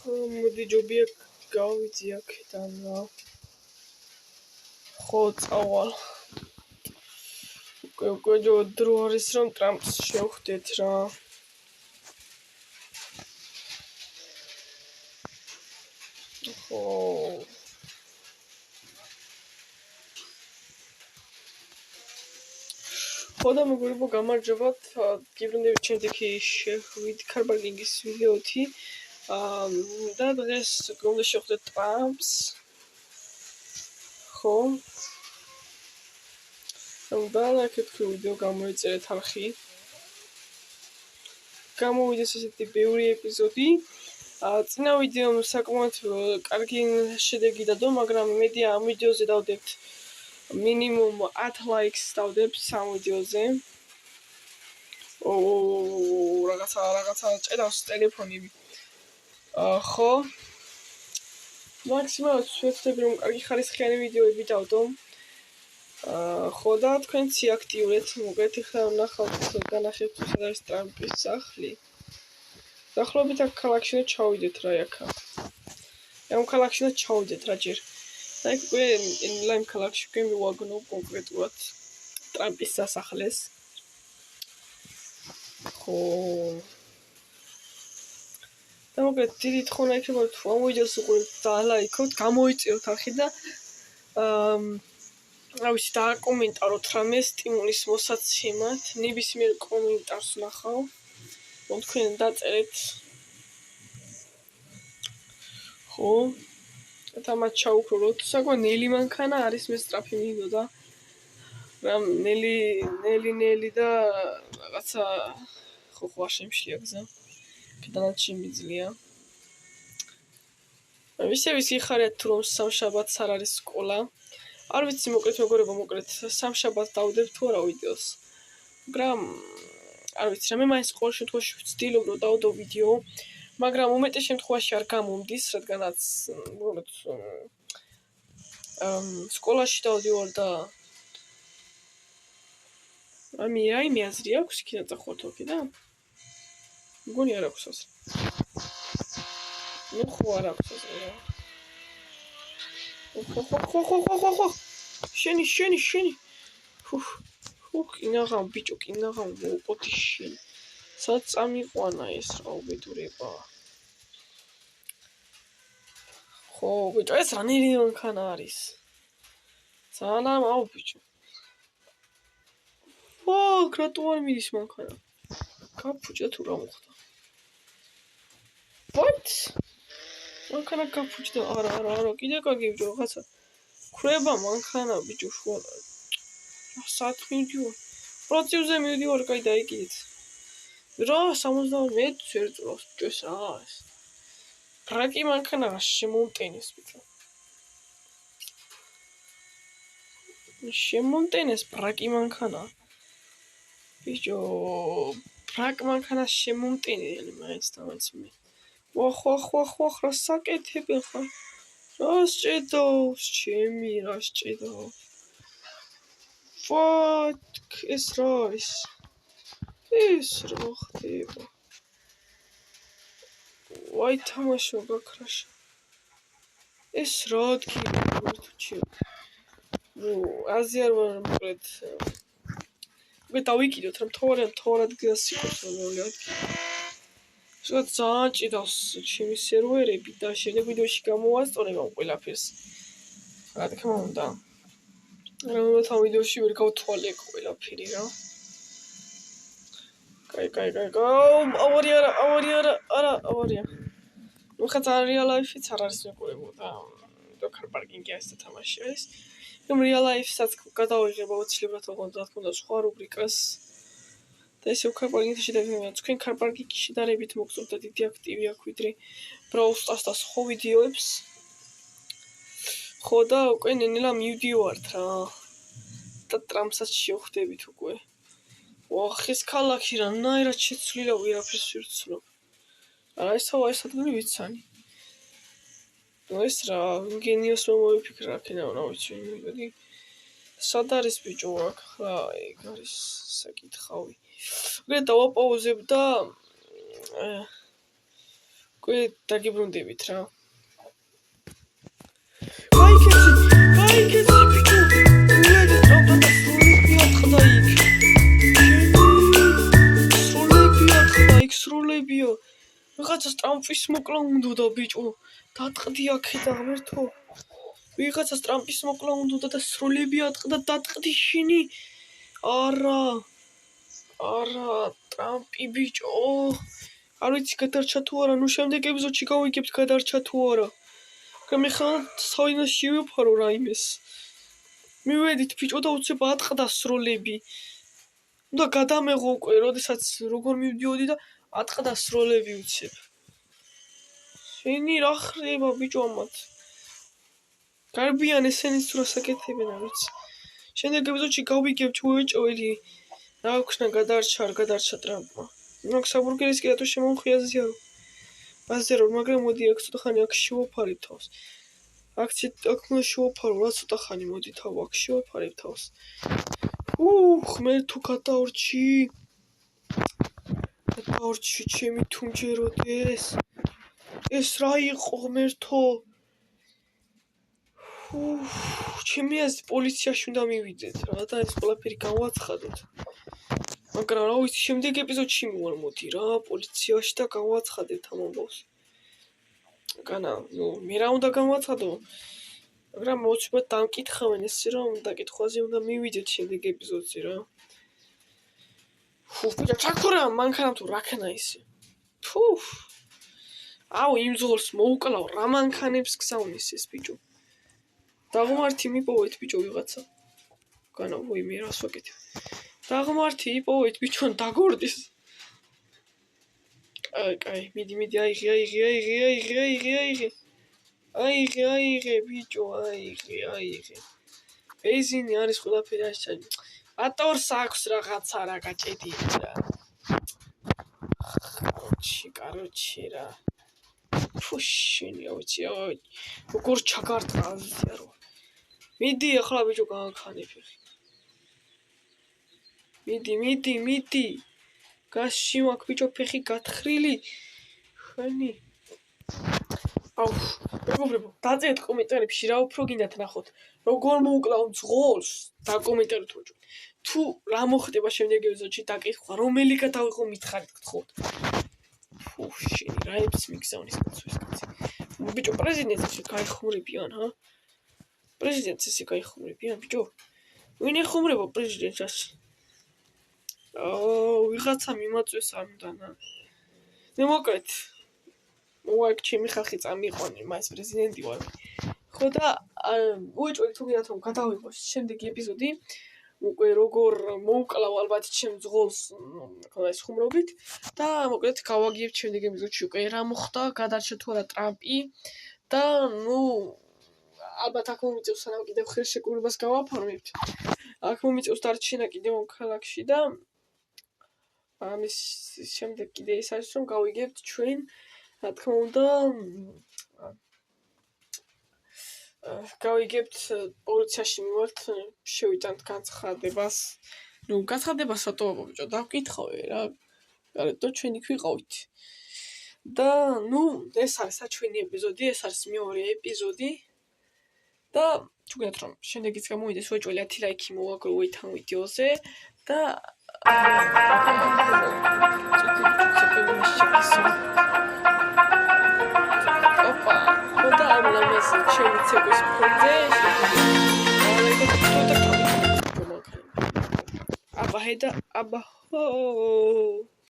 მოდი ჯობია გავიძი აქედან რა. ხო წავალ. უკვე დრო არის რომ ტრამპს შევხვდეთ რა. ხო ხოდა მეგობრებო გამარჯობათ გიბრუნდებით ჩემთქი შეხვით კარპარკინგის ვიდეოთი და დღეს გონდა შევხვდეთ ტრამპს ხო და ლайკეთ ვიდეო გამოიწერეთ არხი გამოვიდეს ესეთი ბევრი ეპიზოდი წინა ვიდეომ საკმაოდ კარგი შედეგი დადო მაგრამ იმედია ამ ვიდეოზე დავდებთ minimum 10 likes დავდებ სამ ვიდეოზე. რაღაცა ჭედავს ტელეფონი. ხო. მაქსიმალურად ვეცდები რომ კარგი ხარისხიანი ვიდეოები დავდო. ხო და თქვენც აქტიურეთ, მოგეთ ახლა ნახავთ განახეთ სადაც ტრამპის სახლი. დაახლოებით აქ ქალაქში ჩავიდეთ რა აქა. ამ ქალაქში ჩავიდეთ რა ჯერ. აი უკვე ლაიმ ქალაქში მივაგნო კონკრეტულად ტრამპის სასახლეს. ხო. და მოგეთ დიდი თხოვნა იქნება თუ ამ ვიდეოს უყურებთ და ლაიქოთ, გამოიწვიოთ არხი და ავიცი დააკომენტაროთ რამე სტიმულის მოსაცემად, ნებისმიერ კომენტარს ნახავ. რომ თქვენ დაწერეთ. ხო. თამათ ჩაუქროლოთ. საკმაოდ ნელი მანქანა არის მე სტრაფი მინდოდა. რამ ნელი და რაღაცა ხო არ შემშლია გზა. კიდანაც შემიძლია. ვისი იხარეთ თუ რომ სამშაბათს არ არის სკოლა. არ ვიცი მოკლედ მეგობრებო მოკლედ სამშაბათს დავდებ თუ არა ვიდეოს. მაგრამ არ ვიცი რა მე მაინც ყოველ შემთხვევაში ვცდილობ რომ დავდო ვიდეო. მაგრამ უმეტეს შემთხვევაში არ გამომდის, რადგანაც სკოლაში დავდივარ და რაიმე აზრი აქვს იქიდან წახვართ და მგონი არ აქვს აზრი. ნუ ხო არ აქვს აზრი რა. ხო. შენი. ხუ კინაღამ ბიჭო კინაღამ მოვყოთი შენი. სად წამიყვანა ეს რა უბედურება. ხო ბიჭო ეს რა ნელი მანქანა არის. ძალიან აუ ბიჭო. კრატო არ მიდის მანქანა. გაფუჭდა თუ რა მოხდა. What? მანქანა გაფუჭდა არა კიდე კარგი ბიჭო რაღაცა. ქრება მანქანა ბიჭო შუა. სად მივდივარ? პროცივზე მივდივარ კაი დაიგეთ. რა 70 მეტრს ერწოს ბიჭოს რა არის? ბრაკი მანქანა შემომტენეს ბიჭო. შემომტენეს ბრაკი მანქანა. ბიჭო ბრაკ მანქანა შემომტენელი მაინც დავაც მე. ხო რა საკეთებენ ხარ? რა სჭედავს ჩემი რა სჭედავს? Fuck ეს რა არის? ეს რა ხდება? ვაი თამაშო გაქრაშა. ეს რა ადგილია თუ ჩემ. ნუ აზი არ ვარ მოკლედ. მე დავიკიდოთ რომ თორად გასიკოს რომელი ადგილი. შეგა ძალიან ჭიდავს ჩემი სერვერები და შემდეგ ვიდეოში გამოვასწორებ ამ ყველაფერს. რა თქმა უნდა. რომ ამ ვიდეოში ვერ გავთვალე ყველაფერი რა. კაი. ავარია. ნუ ხა ძალიან real life-იც არ არის მეგობრებო და კარპარკინგი არის და თამაში არის. რომ real life-საც გადავიღებ აუცილებლად თქონდა სხვა რუბრიკას. და ესე კარპარკინგში შედარებით თქვენ კარპარკინგში შედარებით მოგწონთ და დიდი აქტივი აქვს ვიდრე Brawl Stars და სხვა ვიდეოებს. ხო და უკვე ნენელა მივდივართ რა. და ტრამპსაც შევხვდებით უკვე. ეს ქალაქი რანაირად შეცვლილა ვერაფერს ვერ ვცნობ. ეს ადგილი ვიცანი. ეს რა გენიოსმა მოიფიქრა აქედან რა ვიცი იმედი. სად არის ბიჭო აქ ხა ეგ არის საკითხავი. მე დავაპაუზებ და უკვე დაგიბრუნდებით რა. გაიქეცი ბიჭო. უედი ტრამპა და სროლები ატყდა იქ. სროლებიო. ვიღაცას ტრამპის მოკლა უნდოდა ბიჭო. დატყდი აქედა ღმერთო. ვიღაცას ტრამპის მოკლა უნდოდა და სროლები ატყდა დატყდი შენი. არა, ტრამპი ბიჭო. არ ვიცი გადარჩა თუ არა, ნუ შემდეგ ეპიზოდში გავიგებთ გადარჩა თუ არა. მე ხან საინაში ვიფარო რაიმეს. მივედით ბიჭო და უცებ ატყდა სროლები. უნდა გადამეღო უკვე, როდესაც როგორ მივდიოდი და ატყდა სროლები უცებ. შენი რა ხდება ბიჭო ამათ? გარბიან ესენი თუ რა საკეთებენ არ ვიცი. შემდეგ ეპიზოდში გავიგებთ უეჭველი. რა აქვს გადარჩა არ გადარჩა ტრამპმა. მაგ საბურგერის კი რატო შემომხიაზია რომ აზერო მაგრამ მოდი აქ ცოტა ხანი აქ შევაფარებ თავს. აქ შევაფარო რა ცოტა ხანი მოდი თავ აქ შევაფარებ თავს. ღმერთო გადავრჩი ჩემი თუმჯეროდეს. ეს რა იყო ღმერთო? ჩემი აზრით პოლიციაში უნდა მივიდეთ რა და ეს ყველაფერი განვაცხადოთ. მაგრამ რა ვიცი შემდეგ ეპიზოდში მივარ რა პოლიციაში და განვაცხადეთ ამ ამბავს. მე რა უნდა განვაცხადო? მაგრამ მოცუპად დამკითხავენ ესე რომ დაკითხვაზე უნდა მივიდეთ შემდეგ ეპიზოდში რა. ბიჭო ჩაქორა მანქანა თუ რაკნა ისე. იმ ზოლს მოუკლავ რა მანქანებს გზავნის ეს ბიჭო. დაღმართი მიპოვეთ ბიჭო ვიღაცა. მე რას ვაკეთებ? დაღმართი იპოვეთ ბიჭო დაგორდის. კაი, მიდი აიღე ბიჭო, აიღე. ბენზინი არის ყველაფერი არის ჩაჯი. ატორს აქვს რაღაცა რა გაჭედი რა. კაროჩი რა. შენი ავიცი, როგორ ჩაგარტყა აზია რო. მიდი ახლა ბიჭო განხანე ფეხი. მიდი. გასში მაქვს ბიჭო ფეხი გათხრილი. ხანი. მეგობრებო, დაწერეთ კომენტარებში რა უფრო გინდათ ნახოთ. როგორ მოუკლავ ძღოლს? დაკომენტარეთ ბიჭო. თუ რა მოხდება შემდეგ ეპიზოდში დაკითხვა, რომელი გადავიღო მითხარით გთხოვთ. შენი რაებს მიგზავნის კაცო ეს კაცი. ბიჭო პრეზიდენტს ესე გაიხმურებიან, ჰა? პრეზიდენტს ესე გაიხმურებიან, ბიჭო. ვინ ეხმურება პრეზიდენტს ასე? ვიღაცა მიმაწვეს არ უნდანა. მოკლედ მოაქვს ჩემი ხალხი წამიყვანი, მას პრეზიდენტი ვარ. ხო და უეჭველი თუ გინდათ რომ გადავიღოს შემდეგი ეპიზოდი. უკვე როგორ მოუკლავ ალბათ ჩემ ძღოლს ეს ხუმრობით და მოკლედ გავაგიებ შემდეგ ეპიზოდში უკვე რა მოხდა, გადარჩა თუ არა ტრამპი და ალბათ აქ მომიწევს სანამ კიდევ ხელშეკრულებას გავაფორმებთ. აქ მომიწევს დარჩენა კიდევ ქალაქში და ამის შემდეგ კიდე ის არის რომ გავიგებთ ჩვენ რა თქმა უნდა გავიგებთ პოლიციაში მივართ შევიტანთ განცხადებას. განცხადებას რატოა ბიჭო დავკითხავე რა. გარეთო ჩვენ იქ ვიყავით. და ეს არის საჩვენი ეპიზოდი, ეს არის მეორე ეპიზოდი. და თუ გინდათ რომ შემდეგიც გამოვიდეს უეჭველი 10 ლაიქი მოვაგროვეთ ამ ვიდეოზე და ჩემი ცეკვის ფონზე აბა ჰედა აბა ჰო